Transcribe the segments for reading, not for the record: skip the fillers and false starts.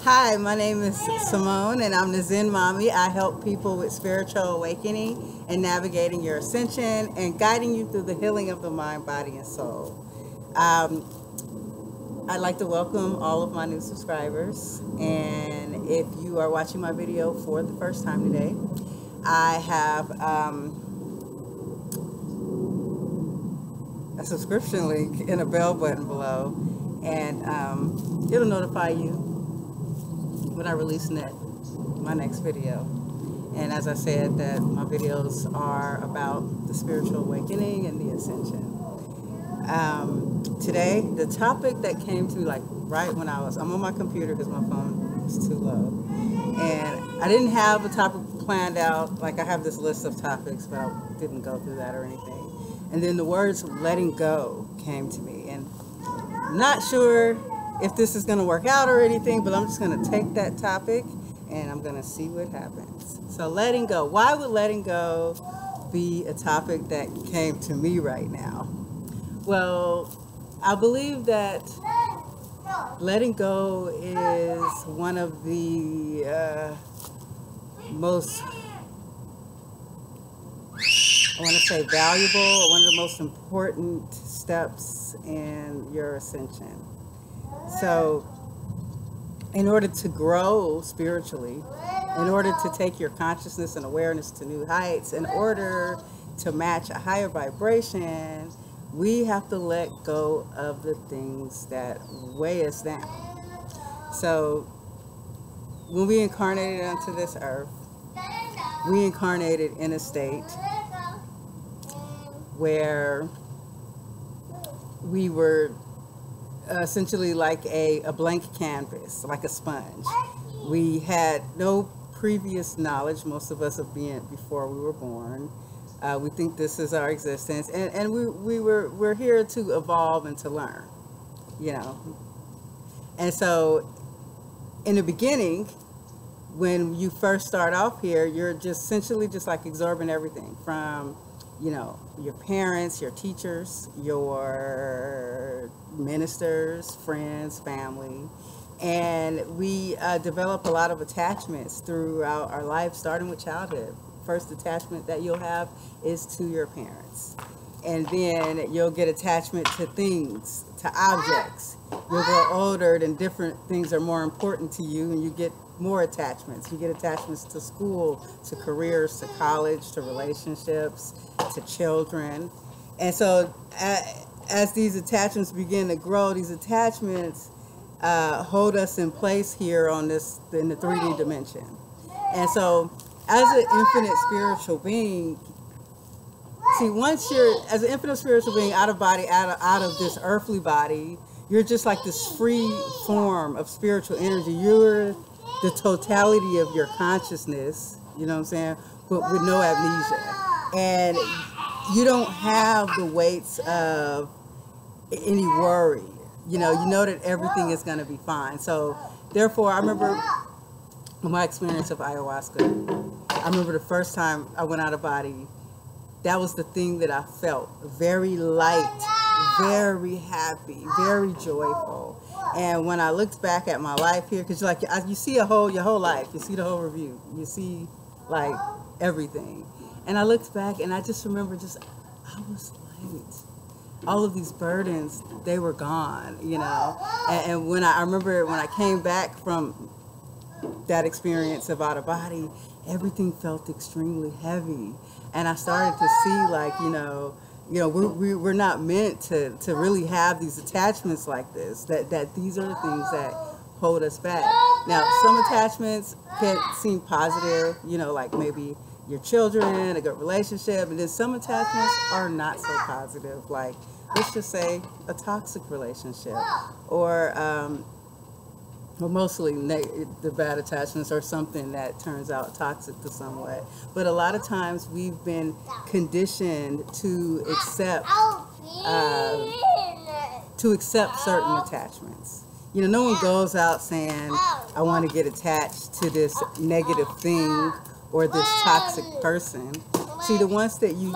Hi, my name is Simone and I'm the Zen Mommy. I help people with spiritual awakening and navigating your ascension and guiding you through the healing of the mind, body, and soul. I'd like to welcome all of my new subscribers, and if you are watching my video for the first time today, I have a subscription link and a bell button below, and it'll notify you when I release my next video. And as I said, that my videos are about the spiritual awakening and the ascension. Today, the topic that came to me like right when I'm on my computer because my phone is too low, and I didn't have a topic planned out. Like I have this list of topics, but I didn't go through that or anything. And then the words "letting go" came to me, and I'm not sure if this is going to work out or anything, but I'm just going to take that topic and I'm going to see what happens. So letting go. Why would letting go be a topic that came to me right now? Well, I believe that letting go is one of the most, I want to say valuable, one of the most important steps in your ascension. So in order to grow spiritually, in order to take your consciousness and awareness to new heights, in order to match a higher vibration, we have to let go of the things that weigh us down. So when we incarnated onto this earth, we incarnated in a state where we were essentially like a blank canvas, like a sponge. We had no previous knowledge, most of us, of being before we were born. We think this is our existence, and we're here to evolve and to learn, you know. And so in the beginning, when you first start off here, you're just essentially just like absorbing everything from, you know, your parents, your teachers, your ministers, friends, family. And we develop a lot of attachments throughout our life, starting with childhood. First attachment that you'll have is to your parents. And then you'll get attachment to things, to objects. You'll grow older and different things are more important to you, and you get more attachments. You get attachments to school, to careers, to college, to relationships, to children. And so as these attachments begin to grow, these attachments hold us in place here on this, in the 3D dimension. And so as an infinite spiritual being, see, once you're, as an infinite spiritual being, out of body, out of this earthly body, you're just like this free form of spiritual energy. You're the totality of your consciousness, you know what I'm saying, but with no amnesia. And you don't have the weights of any worry. You know that everything is going to be fine. So therefore, I remember my experience of ayahuasca. I remember the first time I went out of body, that was the thing that I felt. Very light, very happy, very joyful. And when I looked back at my life here, because like you see your whole life, you see the whole review, you see like everything. And I looked back and I just remember I was light. All of these burdens, they were gone, you know. And when I remember when I came back from that experience of out of body, everything felt extremely heavy. And I started to see like, you know, we're not meant to really have these attachments like this, that these are the things that hold us back. Now, some attachments can seem positive, you know, like maybe your children, a good relationship, and then some attachments are not so positive, like let's just say a toxic relationship, or mostly the bad attachments are something that turns out toxic to somewhat. But a lot of times we've been conditioned to accept certain attachments. You know, no one goes out saying, I want to get attached to this negative thing or this toxic person. See, the ones that you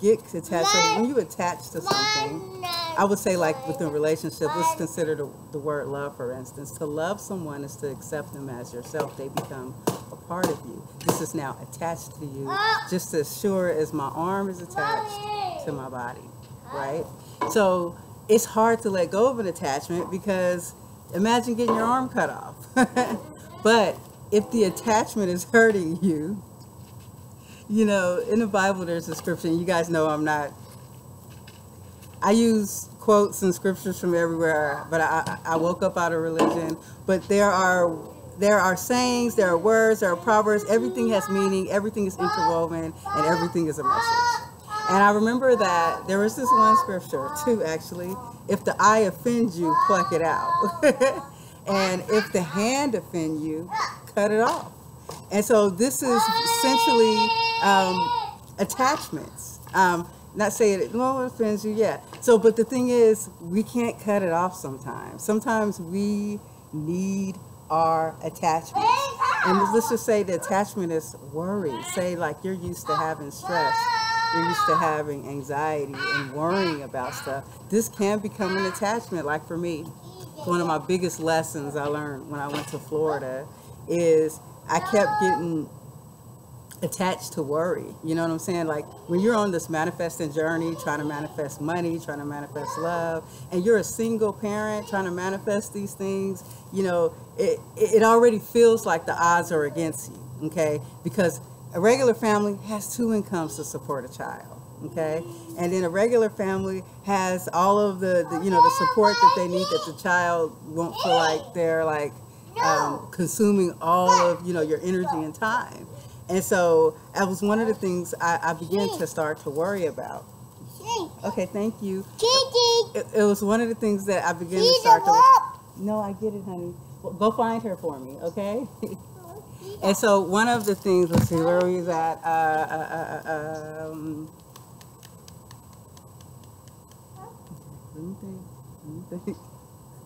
get attached to, when you attach to something, I would say, like within a relationship, let's consider the word love, for instance. To love someone is to accept them as yourself. They become a part of you. This is now attached to you, just as sure as my arm is attached to my body, right? So it's hard to let go of an attachment, because imagine getting your arm cut off. But if the attachment is hurting you, you know, in the Bible there's a scripture, you guys know I use quotes and scriptures from everywhere, but I woke up out of religion. But there are sayings, there are words, there are proverbs. Everything has meaning, everything is interwoven, and everything is a message. And I remember that there was this one scripture, two actually. If the eye offends you, pluck it out. And if the hand offend you, cut it off. And so this is essentially attachments. Not saying it, well, it offends you, yeah. So, but the thing is, we can't cut it off sometimes. Sometimes we need our attachments. And let's just say the attachment is worry. Say like you're used to having stress. You're used to having anxiety and worrying about stuff. This can become an attachment. Like for me, one of my biggest lessons I learned when I went to Florida is I kept getting attached to worry. You know what I'm saying? Like when you're on this manifesting journey, trying to manifest money, trying to manifest love, and you're a single parent trying to manifest these things, you know, it already feels like the odds are against you, okay? Because a regular family has 2 incomes to support a child, okay? And then a regular family has all of the you know, the support that they need, that the child won't feel like they're like consuming all of, you know, your energy and time. And so that was one of the things I began to start to worry about. Okay, thank you. It was one of the things that I began to start to... No, I get it, honey. Well, go find her for me, okay? And so one of the things, let's see, where we was at? Let me think.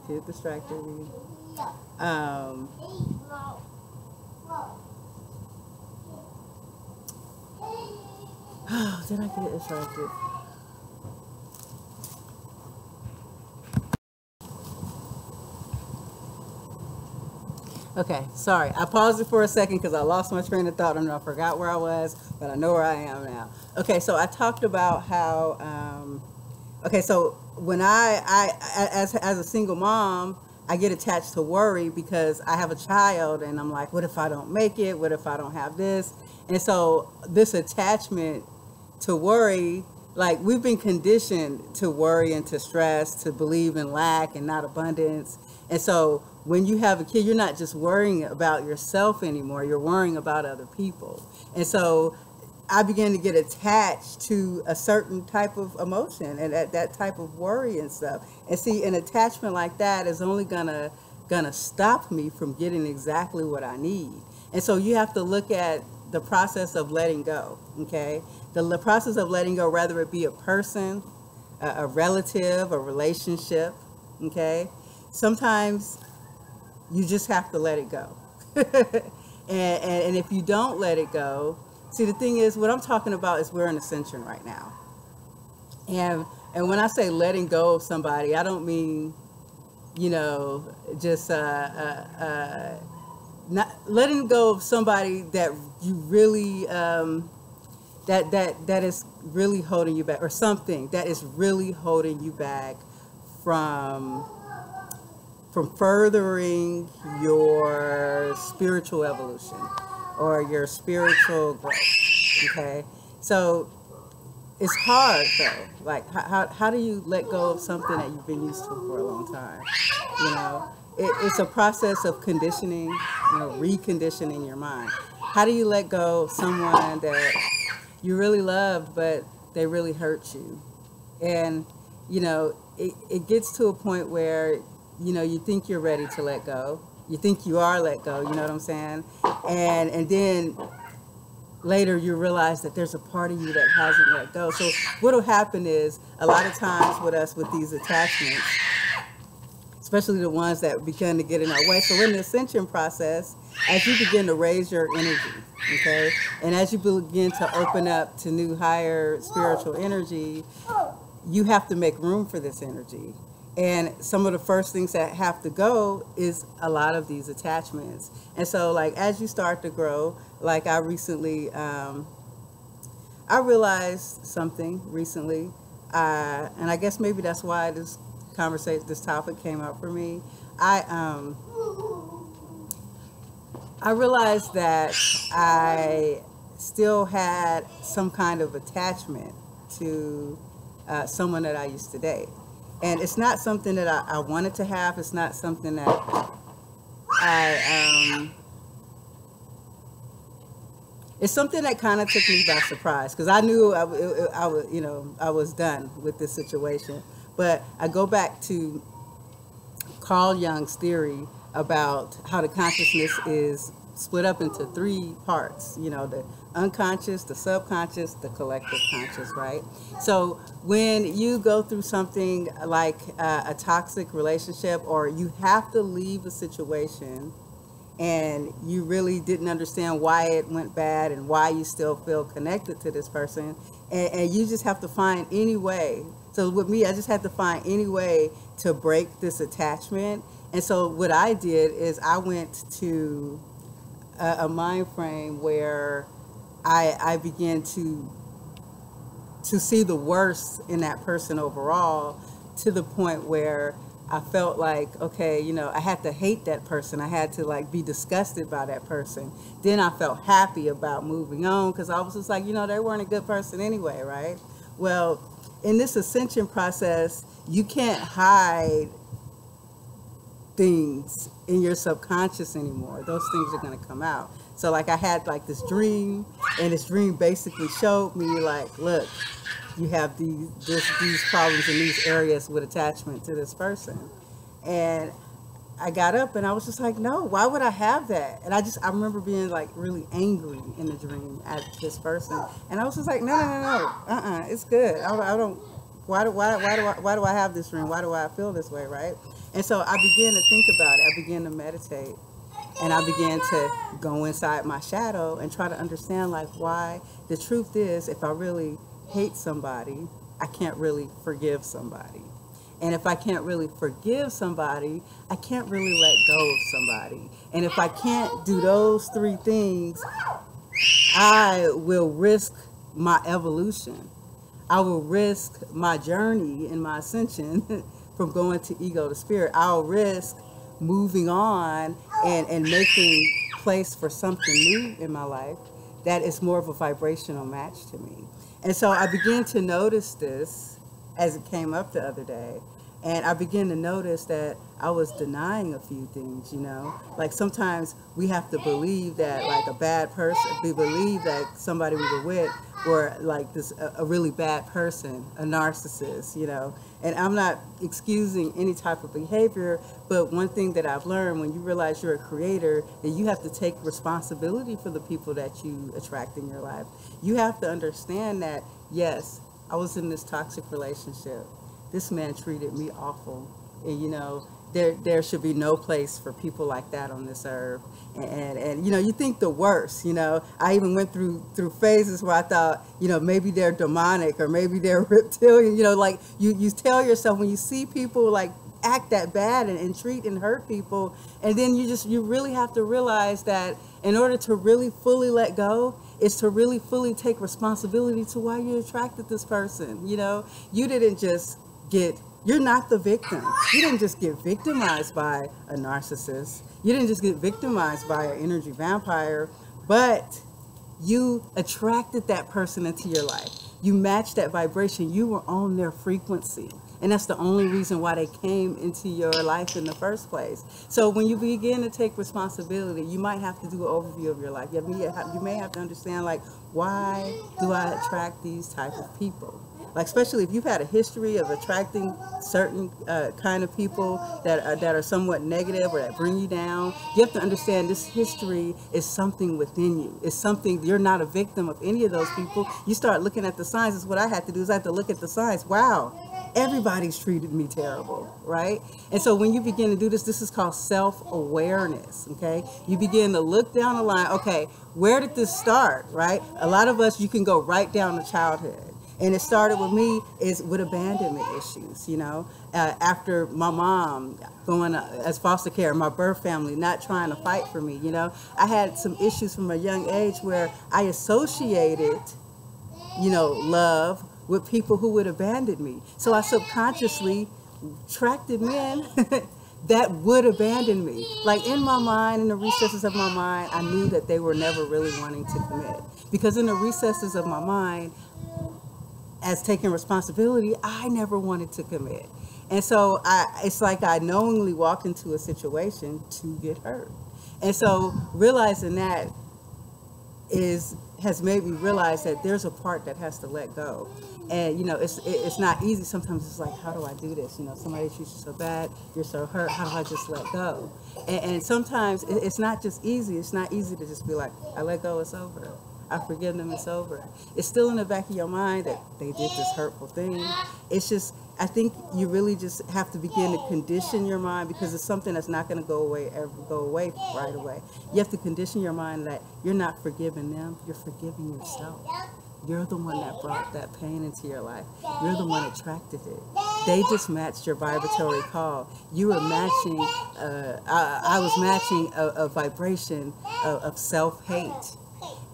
Get distracted. Oh, did I get distracted? Okay, sorry. I paused it for a second because I lost my train of thought and I forgot where I was, but I know where I am now. Okay, so I talked about how, okay, so when as a single mom, I get attached to worry because I have a child and I'm like, what if I don't make it? What if I don't have this? And so this attachment to worry, like we've been conditioned to worry and to stress, to believe in lack and not abundance. And so when you have a kid, you're not just worrying about yourself anymore, you're worrying about other people. And so I began to get attached to a certain type of emotion and that type of worry and stuff. And see, an attachment like that is only gonna stop me from getting exactly what I need. And so you have to look at the process of letting go, okay? The process of letting go, whether it be a person, a relative, a relationship, okay? Sometimes you just have to let it go. and if you don't let it go, see, the thing is, what I'm talking about is we're in Ascension right now. And when I say letting go of somebody, I don't mean, you know, just not letting go of somebody that you really that is really holding you back, or something that is really holding you back from furthering your spiritual evolution or your spiritual growth. Okay, so it's hard though. Like how do you let go of something that you've been used to for a long time? You know, it's a process of conditioning, you know, reconditioning your mind. How do you let go of someone that you really loved, but they really hurt you? And, you know, it gets to a point where, you know, you think you're ready to let go. You think you are let go, you know what I'm saying? And then later you realize that there's a part of you that hasn't let go. So what'll happen is, a lot of times with us, with these attachments, especially the ones that begin to get in our way. So in the ascension process, as you begin to raise your energy, okay, and as you begin to open up to new, higher spiritual energy, you have to make room for this energy. And some of the first things that have to go is a lot of these attachments. And so, like, as you start to grow, like I recently, I realized something recently, and I guess maybe that's why this topic came up for me. I realized that I still had some kind of attachment to someone that I used to date. And it's not something that I wanted to have. It's not something that it's something that kind of took me by surprise, because I knew I was done with this situation. But I go back to Carl Jung's theory about how the consciousness is split up into 3 parts, the unconscious, the subconscious, the collective conscious, right? So when you go through something like a toxic relationship, or you have to leave a situation and you really didn't understand why it went bad and why you still feel connected to this person, and you just have to find any way. So with me, I just had to find any way to break this attachment. And so what I did is I went to a mind frame where I began to see the worst in that person overall, to the point where I felt like, okay, I had to hate that person. I had to like be disgusted by that person. Then I felt happy about moving on, because I was just like, they weren't a good person anyway, right? Well, in this ascension process, you can't hide things in your subconscious anymore. Those things are going to come out. So like I had like this dream, and this dream basically showed me like, look, you have these problems in these areas with attachment to this person. And I got up and I was just like, no, why would I have that? And I remember being like really angry in the dream at this person. And I was just like, no, it's good. I don't, why do I have this dream? Why do I feel this way, right? And so I began to think about it. I began to meditate, and I began to go inside my shadow and try to understand like why. The truth is, if I really hate somebody, I can't really forgive somebody. And if I can't really forgive somebody, I can't really let go of somebody. And if I can't do those 3 things, I will risk my evolution. I will risk my journey and my ascension from going to ego to spirit. I'll risk moving on and making place for something new in my life that is more of a vibrational match to me. And so I began to notice this as it came up the other day. And I began to notice that I was denying a few things, Like sometimes we have to believe that like a bad person, we believe that somebody we were with were like a really bad person, a narcissist, And I'm not excusing any type of behavior, but one thing that I've learned, when you realize you're a creator, that you have to take responsibility for the people that you attract in your life. You have to understand that, yes, I was in this toxic relationship. This man treated me awful, and there should be no place for people like that on this earth. And you think the worst. I even went through phases where I thought, maybe they're demonic, or maybe they're reptilian. Like you tell yourself, when you see people like act that bad and treat and hurt people, and then you really have to realize that in order to really fully let go, is to really fully take responsibility to why you attracted this person. You didn't just you're not the victim. You didn't just get victimized by a narcissist. You didn't just get victimized by an energy vampire, but you attracted that person into your life. You matched that vibration. You were on their frequency. And that's the only reason why they came into your life in the first place. So when you begin to take responsibility, you might have to do an overview of your life. You may have to understand, like, why do I attract these type of people? Like, especially if you've had a history of attracting certain kind of people that are somewhat negative or that bring you down, you have to understand this history is something within you. It's something, you're not a victim of any of those people. You start looking at the signs. That's what I had to do, is I had to look at the signs. Wow, everybody's treated me terrible, right? And so when you begin to do this, this is called self-awareness, okay? You begin to look down the line, okay, where did this start, right? A lot of us, you can go right down to childhood. And it started with me is with abandonment issues, you know, after my mom going as foster care, my birth family not trying to fight for me, you know. I had some issues from a young age where I associated, you know, love with people who would abandon me. So I subconsciously attracted men that would abandon me. Like in my mind, in the recesses of my mind, I knew that they were never really wanting to commit. Because in the recesses of my mind, as taking responsibility, I never wanted to commit. And so it's like I knowingly walked into a situation to get hurt. And so realizing that has made me realize that there's a part that has to let go. And, you know, it's not easy. Sometimes it's like, how do I do this? You know, somebody treats you so bad, you're so hurt, how do I just let go? And sometimes it's not just easy. It's not easy to just be like, I let go, it's over. I forgive them, it's over. It's still in the back of your mind that they did this hurtful thing. It's just, I think you really just have to begin to condition your mind, because it's something that's not going to go away right away. You have to condition your mind that you're not forgiving them, you're forgiving yourself. You're the one that brought that pain into your life. You're the one that attracted it. They just matched your vibratory call. You were matching, I was matching a vibration of self-hate.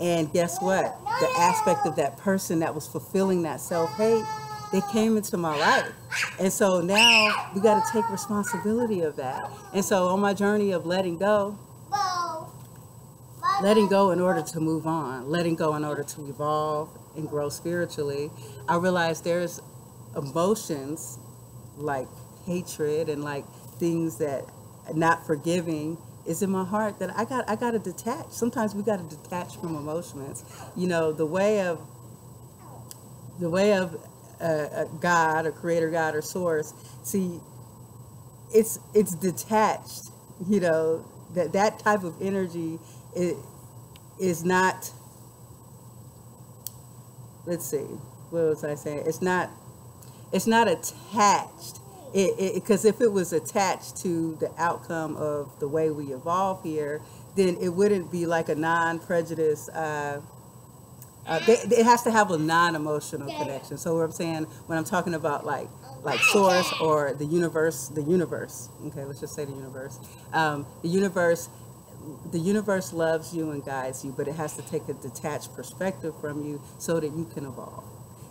And guess what? The aspect of that person that was fulfilling that self-hate, they came into my life. And so now we got to take responsibility of that. And so on my journey of letting go in order to move on, letting go in order to evolve and grow spiritually, I realized there's emotions like hatred and like things that not forgiving is in my heart that I got to detach. Sometimes we got to detach from emotions. You know, the way of God or creator God or source, see, it's detached. You know, that type of energy is not, let's see, what was I saying? It's not attached. Because if it was attached to the outcome of the way we evolve here, then it wouldn't be like a non-prejudice. It has to have a non-emotional connection. So what I'm saying, when I'm talking about like source or the universe. Okay, let's just say the universe. The universe loves you and guides you, but it has to take a detached perspective from you so that you can evolve.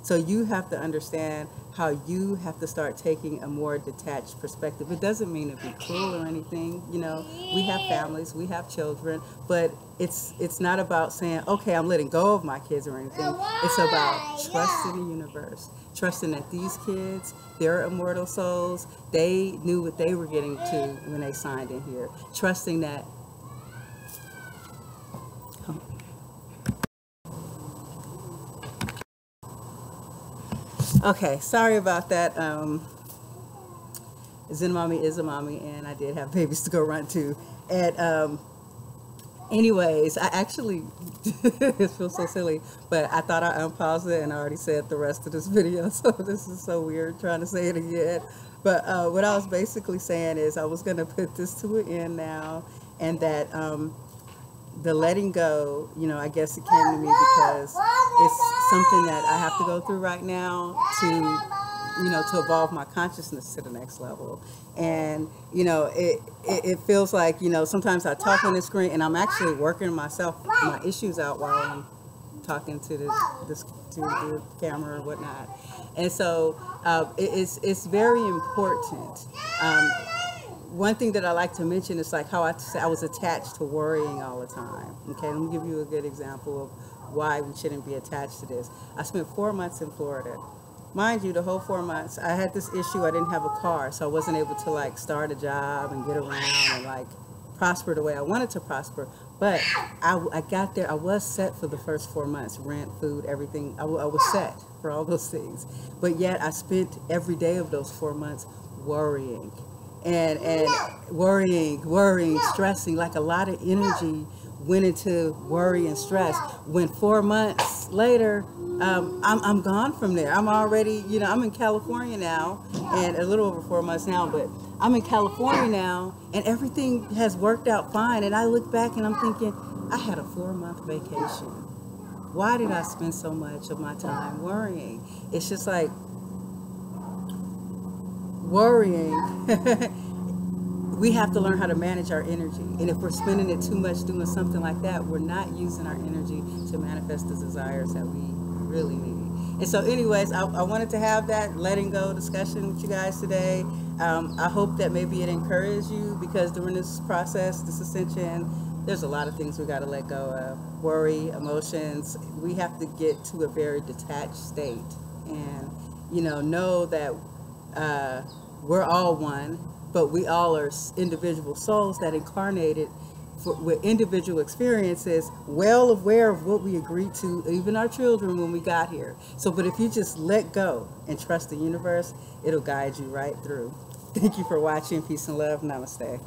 So you have to understand how you have to start taking a more detached perspective. It doesn't mean to be cruel or anything. You know, we have families, we have children, but it's not about saying, okay, I'm letting go of my kids or anything. It's about trusting the universe, trusting that these kids, they're immortal souls. They knew what they were getting to when they signed in here. Trusting that. Okay, sorry about that. Zen Mommy is a mommy, and I did have babies to go run to. And anyways, I actually, it feels so silly, but I thought I unpaused it and I already said the rest of this video, so this is so weird trying to say it again. But what I was basically saying is I was going to put this to an end now, and that the letting go, you know, I guess it came to me because it's something that I have to go through right now to, you know, to evolve my consciousness to the next level. And, you know, it feels like, you know, sometimes I talk on the screen and I'm actually working my issues out while I'm talking to the camera or whatnot. And so it's very important. One thing that I like to mention is like how I was attached to worrying all the time. Okay, let me give you a good example of why we shouldn't be attached to this. I spent 4 months in Florida. Mind you, the whole 4 months, I had this issue. I didn't have a car, so I wasn't able to like start a job and get around and like prosper the way I wanted to prosper. But I got there. I was set for the first 4 months, rent, food, everything. I was set for all those things. But yet I spent every day of those 4 months worrying. And worrying, stressing, like a lot of energy went into worry and stress. When 4 months later, I'm gone from there. I'm already, you know, I'm in California now, and a little over 4 months now, but I'm in California now, and everything has worked out fine. And I look back and I'm thinking, I had a 4-month vacation. Why did I spend so much of my time worrying? It's just like worrying. We have to learn how to manage our energy. And if we're spending it too much doing something like that, we're not using our energy to manifest the desires that we really need. And so anyways, I wanted to have that letting go discussion with you guys today. I hope that maybe it encouraged you, because during this process, this ascension, there's a lot of things we got to let go of. Worry, emotions. We have to get to a very detached state and, know that we're all one, but we all are individual souls that incarnated with individual experiences, well aware of what we agreed to, even our children, when we got here. So, but if you just let go and trust the universe, it'll guide you right through. Thank you for watching. Peace and love. Namaste.